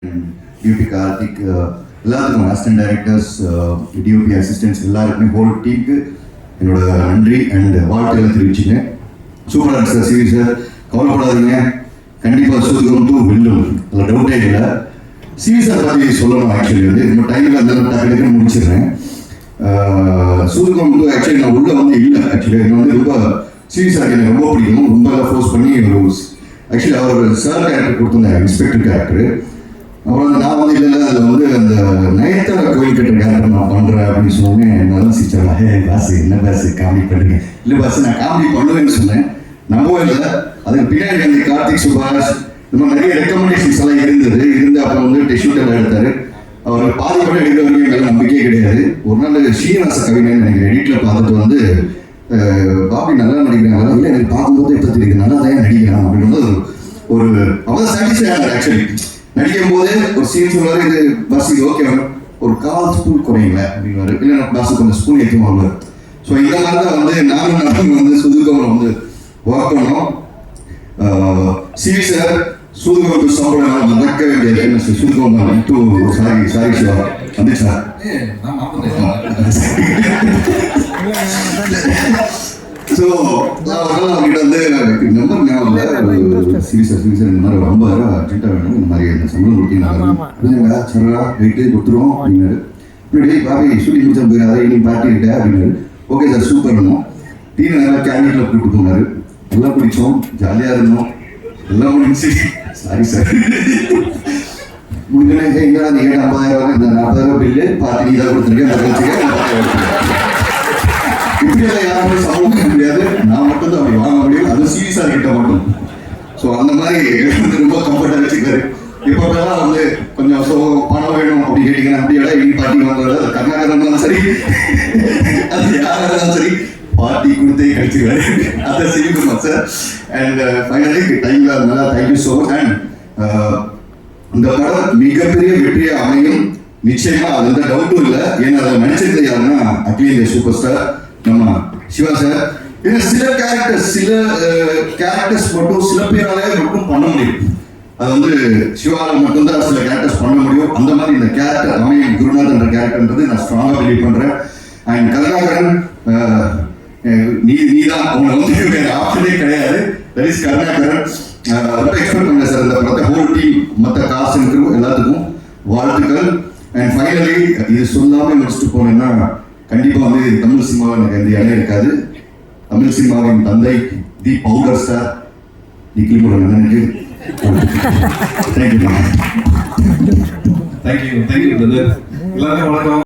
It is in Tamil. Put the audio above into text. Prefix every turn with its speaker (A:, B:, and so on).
A: டியூபி கார்த்திக் எல்லாத்துக்கும் அசிஸ்டன்ட் டைரக்டர்ஸ், டியூபி அசிஸ்டன்ட்ஸ் எல்லாருக்குமே ஹோல் டீமுக்கு என்னோட நன்றி அண்ட் வாழ்த்துக்களை தெரிவிச்சுங்க. சூப்பராக இருக்கு சார் சீரியஸ் சார், கவலைப்படாதீங்க, கண்டிப்பாக சூதுகம் டூ வெல்லும், அதில் டவுட்டே இல்லை. சீரியஸாக பற்றி சொல்லணும். ஆக்சுவலி வந்து இந்த டைமில் அந்த டக்குன்னு முடிச்சிடுறேன். சூதுகம் டூ ஆக்சுவலி நான் உள்ள வந்து இல்லை. ஆக்சுவலி எனக்கு வந்து ரொம்ப சீரியஸாக எனக்கு ரொம்ப பிடிக்கும். ரொம்ப ஃபோர்ஸ் பண்ணி ஒரு ஆக்சுவலி அவர் சார் கேரக்டர் கொடுத்துருந்தாங்க, இன்ஸ்பெக்டர் கேரக்டர். அப்புறம் நான் வந்து இல்லை அதில் வந்து அந்த நயத்தோட கோயில் கட்டுற கேரக்டர் நான் பண்ணுறேன் அப்படின்னு சொன்னோன்னே நல்லா சிரிச்சாங்க. பாஸ் என்ன பாஸ் காமெடி பண்ணுறீங்க? இல்லை பாஸ் நான் காமெடி பண்ணுவேன்னு சொன்னேன். நம்பவே இல்லை. அதுக்கு பின்னாடி வந்து கார்த்திக் சுபாஷ் இந்த மாதிரி நிறைய ரெக்கமெண்டேஷன்ஸ் எல்லாம் இருந்து அப்புறம் வந்து டெஸ்ட் எல்லாம் எடுத்தார். அவர் பாதி படம் எடுக்கிற வரைக்கும் எங்களுக்கு நம்பிக்கையே கிடையாது. ஒரு நாள் ஸ்ரீனிவாச கவிஞன் எனக்கு எடிட்டில் பார்த்துட்டு வந்து பாபி நல்லா நடிக்கிறாங்க, இல்லை எனக்கு பார்க்கும்போது இப்போ தெரியுது நல்லா தான் நடிக்கிறான் அப்படின்னு ஒரு அவங்க சாட்டிஸ்ஃபை ஆக்சுவலி நடிக்கும் போது ஒரு சீன் சொல்லுவார், இது பஸ் இது ஓகே ஒரு 1/4 ஸ்பூன் குறையுங்க அப்படின்னாரு. இல்லை பஸ் கொஞ்சம் ஸ்பூன் ஏற்றுவாங்க. ஸோ இந்த மாதிரி தான் வந்து நானும் வந்து சுதுகவரம் வந்து ஒர்க் பண்ணோம். சீரியஸ் சார் சூதுகவருக்கு சம்பளம் மறக்கவே முடியாது. சுதுகவரம் டூ சாரி சிவா வந்து சார் ஸோ அவங்ககிட்ட வந்து நம்பர் ஞாபகம் சீரியஸாக இந்த மாதிரி ரொம்ப அர்ஜென்ட்டாக வேணும், இந்த மாதிரி அந்த சம்பளம் கொடுத்தீங்கன்னா சரா வெயிட்டு கொடுத்துருவோம் அப்படின்னாரு. இப்படி பாபி ஷூட்டிங் முடிச்சா போயிடாத இன்னும் பார்ட்டிக்கிட்ட அப்படின்னாரு. ஓகே சார் சூப்பர் இருந்தோம். டீ நல்லா கேண்டிடேட்டில் கூப்பிட்டு போனார். எல்லாம் பிடிச்சோம், ஜாலியாக இருந்தோம், எல்லாம் முடிஞ்சு. சாரி சார் முடிஞ்சோடனே எங்கடா நீங்கள் 50,000 இந்த 40,000 பில்லு பார்ட்டி இதாக கொடுத்துருக்கேன் அந்த கட்சிக்கு இப்படியெல்லாம் யாருமே சமூக முடியாது. நான் மட்டும் தான் அப்படி வாங்க முடியும், அது சீரியஸாக கிட்ட மட்டும். ஸோ அந்த மாதிரி ரொம்ப கம்ஃபர்ட்டாக வச்சுக்காரு. இப்போலாம் வந்து கொஞ்சம் பணம் வேணும் அப்படி கேட்டீங்கன்னா அப்படியோட இனி பார்ட்டி வாங்குறது அது கர்நாடகா இருந்தாலும் சரி அது யாராக இருந்தாலும் சரி பார்ட்டி கொடுத்தே கழிச்சுக்காரு. அதை செய்யணும் சார். அண்ட் ஃபைனலி டைம்ல அதனால தேங்க்யூ ஸோ மச். அண்ட் இந்த படம் மிகப்பெரிய வெற்றியாக அமையும் நிச்சயமா, அது எந்த டவுட்டும் இல்லை. ஏன்னா அதை நடிச்சது யாருன்னா அகிலேந்திய சூப்பர் ஸ்டார் நம்ம சிவா சார். ஏன்னா சில கேரக்டர்ஸ் மட்டும் சில பேராலே மட்டும் பண்ண முடியும். அது வந்து சிவாவில் மட்டும்தான் சில கேரக்டர்ஸ் பண்ண முடியும். அந்த மாதிரி இந்த கேரக்டர் அமையும் குருநாத் என்ற கேரக்டர்ன்றது நான் ஸ்ட்ராங்காக பிலீவ் பண்ணுறேன். அண்ட் கருணாகரன் நீதான் அவங்க வந்து வேற ஆப்ஷனே கிடையாது. That is Karunakaran. ரொம்ப எக்ஸ்பெக்ட் பண்ணேன் சார் இந்த படத்தை. ஹோல் டீம் மற்ற காசு எல்லாத்துக்கும் வாழ்த்துக்கள். அண்ட் ஃபைனலி இது சொல்லாமல் முடிச்சுட்டு போனேன்னா கண்டிப்பாக வந்து தமிழ் சினிமாவில் எனக்கு எந்த இடம் இருக்காது. தமிழ் சினிமாவின் தந்தை தி பவுடர் ஸ்டார் நிக்கில் முருகன் அண்ணனுக்கு தேங்க்யூ.
B: Thank you brother. எல்லாருக்கும் வணக்கம்.